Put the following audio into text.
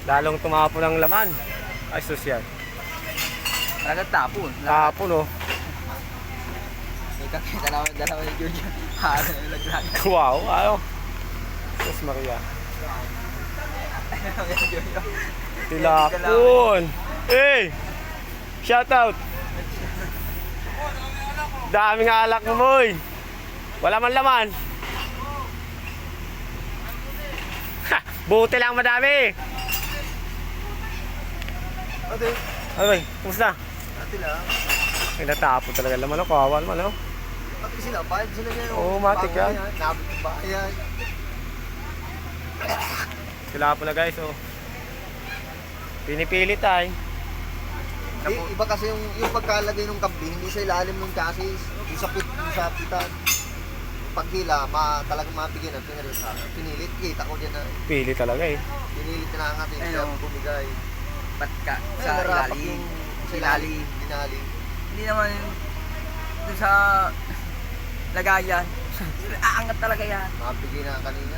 Lalong tumapo ng laman. Ay, sosyal. Talagang tapon. Tapon, oh. May kakita naman dalawa ni Julia. Haro na yung laglag. Wow, ano? Sus Maria. Tilapon. Hey! Shout out. Daming alak mo, boy. Wala man laman. Ha, buti lang madami. Ate. Ay, kumusta? Ate lang. Ay, natapon talaga laman. Kawawa naman, ano? Pati sila, bayad sila ngayon. Oo, matik yan. Nabot yung bayan. Tilapon na, guys, oh. Pinipilit ay. Iba kasi yung pagkalagay ng kambing, hindi sa ilalim ng chassis. Yung sa pitan. Pagkila, talagang mabigyan ng pinilit. Kita ko dyan na. Pili talaga, eh. Pinilit na ang ating siya bumigay. Patka Sa sa ilalim. ilalim. Ilalim. Hindi naman dun sa lagayan. Aangat talaga yan. Mabigyan na kanina.